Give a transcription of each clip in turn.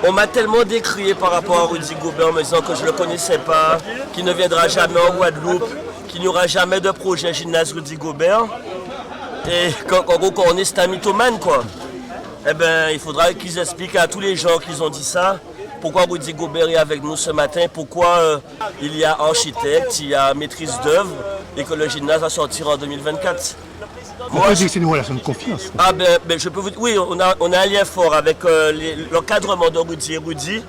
On m'a tellement décrié par rapport à Rudy Gobert en me disant que je ne le connaissais pas, qu'il ne viendra jamais en Guadeloupe, qu'il n'y aura jamais de projet gymnase Rudy Gobert. Et qu'en gros, quand on est, c'est un mythomane, quoi. Eh bien, il faudra qu'ils expliquent à tous les gens qui ont dit ça, pourquoi Rudy Gobert est avec nous ce matin, pourquoi il y a architecte, il y a maîtrise d'œuvre, et que le gymnase va sortir en 2024. On peut dire que c'est une relation de confiance. Ah ben je peux vous dire, oui, on a un lien fort avec l'encadrement de Rudy et Rudy.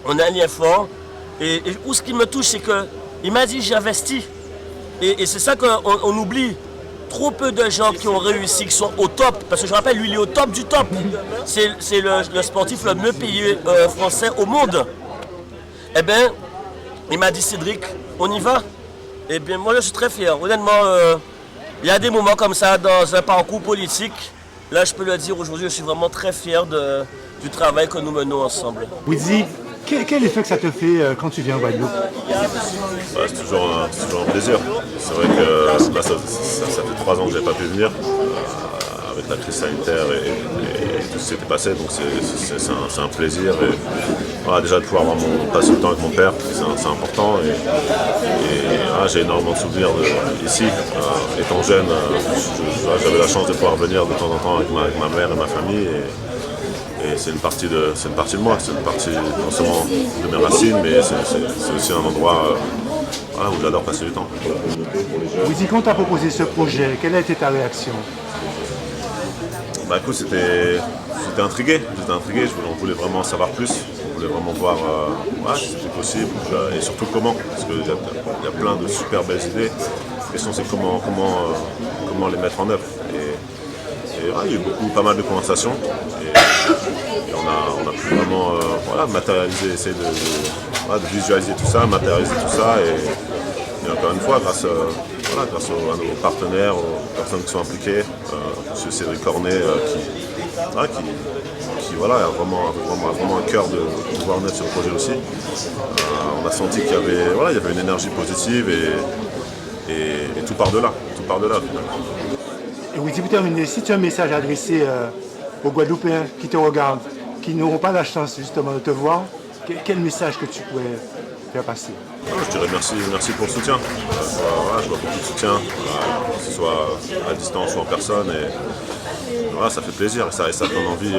On a un lien fort. Et ce qui me touche, c'est qu'il m'a dit j'investis. Et c'est ça qu'on oublie. Trop peu de gens qui ont réussi, qui sont au top. Parce que je rappelle, lui, il est au top du top. C'est le sportif le mieux payé français au monde. Eh bien, il m'a dit Cédric, on y va. Eh bien, moi, je suis très fier. Honnêtement, il y a des moments comme ça dans un parcours politique. Là, je peux le dire aujourd'hui, je suis vraiment très fier du travail que nous menons ensemble. Rudy, quel effet que ça te fait quand tu viens en Guadeloupe? C'est toujours un plaisir. C'est vrai que là, ça fait 3 ans que je n'avais pas pu venir avec la crise sanitaire et tout ce qui s'était passé. Donc c'est un plaisir. Et, voilà, déjà de pouvoir passer le temps avec mon père, c'est important. Et j'ai énormément de souvenirs ici. Étant jeune, j'avais la chance de pouvoir venir de temps en temps avec ma mère et ma famille. Et c'est une partie de moi, c'est une partie non seulement de mes racines, mais c'est aussi un endroit où j'adore passer du temps. Rudy, quand tu as proposé ce projet, quelle a été ta réaction? Bah écoute, j'étais intrigué, on voulait vraiment savoir plus, on voulait vraiment voir si c'était possible, et surtout comment, parce qu'il y a plein de super belles idées. La question c'est comment les mettre en œuvre. Et il y a eu pas mal de conversations. Et on a pu vraiment matérialiser, essayer de visualiser tout ça, matérialiser tout ça. Et encore une fois, grâce à nos partenaires, aux personnes qui sont impliquées, M. Cédric Cornet qui a vraiment un cœur de pouvoir naître sur le projet aussi. On a senti qu'il y avait une énergie positive et tout part de là. Et Rudy, pour terminer, si tu as un message à adresser aux Guadeloupéens qui te regardent, qui n'auront pas la chance justement de te voir, quel message que tu pourrais faire passer? Je dirais merci pour le soutien. Je vois beaucoup de soutien, que ce soit à distance ou en personne. Et ça fait plaisir et ça donne envie,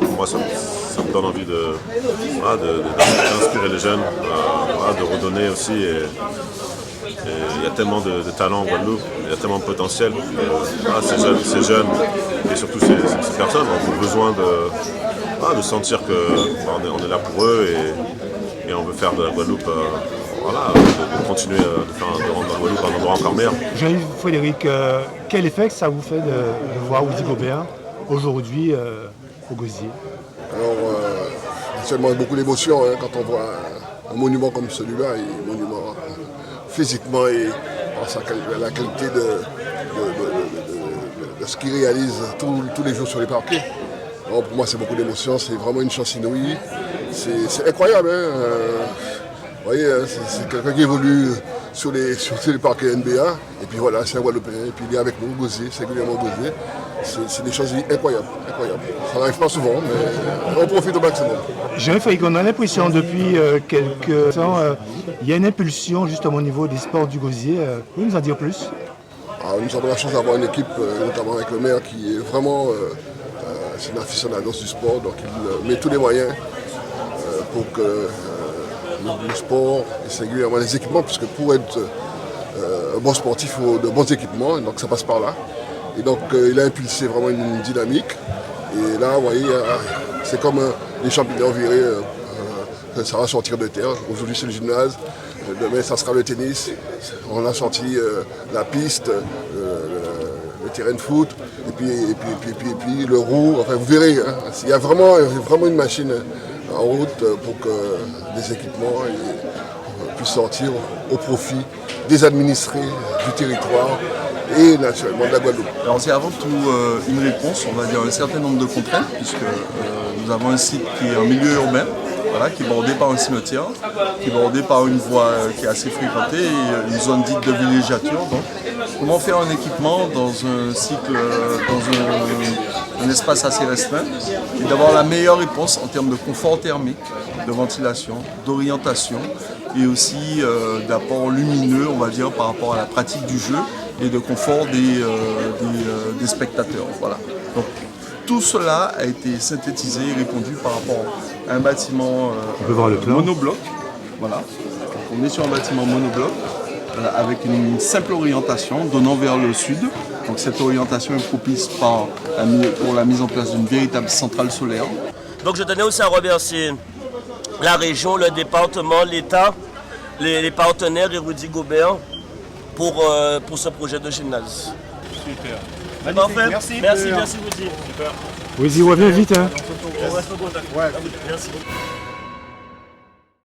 pour moi ça me donne envie d'inspirer les jeunes, de redonner aussi. Et il y a tellement de talent en Guadeloupe, il y a tellement de potentiel. Ces jeunes et surtout ces personnes ont besoin de sentir qu'on est là pour eux et on veut faire de la Guadeloupe, de continuer de rendre la Guadeloupe un endroit encore meilleur. Jean-Yves, Frédéric, quel effet ça vous fait de voir Rudy Gobert aujourd'hui au Gosier? Alors, seulement beaucoup d'émotions quand on voit un monument comme celui-là, un monument physiquement et la qualité de ce qu'il réalise tous les jours sur les parquets. Alors, pour moi, c'est beaucoup d'émotions, c'est vraiment une chance inouïe. C'est incroyable. Vous voyez, c'est quelqu'un qui évolue sur les parquets NBA. Et puis voilà, c'est un Guadeloupéen. Et puis il est avec nous, Gosier, singulièrement Gosier. C'est des choses incroyables. Ça n'arrive pas souvent, mais on profite au maximum. Jean-Yves, on a l'impression depuis quelques temps, il y a une impulsion justement au niveau des sports du Gosier. Pouvez-vous nous en dire plus? Nous avons la chance d'avoir une équipe, notamment avec le maire, qui est vraiment c'est un aficionado du sport. Donc il met tous les moyens pour que le sport, et singulièrement les équipements, puisque pour être un bon sportif, il faut de bons équipements, donc ça passe par là. Et donc il a impulsé vraiment une dynamique. Et là, vous voyez, c'est comme les champignons virés, ça va sortir de terre. Aujourd'hui, c'est le gymnase. Demain, ça sera le tennis. On a sorti la piste, le terrain de foot, et puis le roue. Enfin, vous verrez, il y a vraiment une machine en route pour que des équipements puissent sortir au profit des administrés du territoire et naturellement de la Guadeloupe. Alors c'est avant tout une réponse, on va dire un certain nombre de contraintes, puisque nous avons un site qui est en milieu urbain, qui est bordé par un cimetière, qui est bordé par une voie qui est assez fréquentée et une zone dite de villégiature. Donc, comment faire un équipement dans un cycle, un espace assez restreint et d'avoir la meilleure réponse en termes de confort thermique, de ventilation, d'orientation et aussi d'apport lumineux, on va dire, par rapport à la pratique du jeu et de confort des spectateurs. Voilà. Donc, tout cela a été synthétisé et répondu par rapport à un bâtiment monobloc. Voilà. Donc, on est sur un bâtiment monobloc avec une simple orientation donnant vers le sud. Donc cette orientation est propice pour la mise en place d'une véritable centrale solaire. Donc je tenais aussi à remercier la région, le département, l'État, les partenaires et Rudy Gobert pour ce projet de gymnase. Super. Parfait. Merci. Merci Rudy. Super. Rudy, reviens vite. Hein. On reste en contact. Ouais. Merci.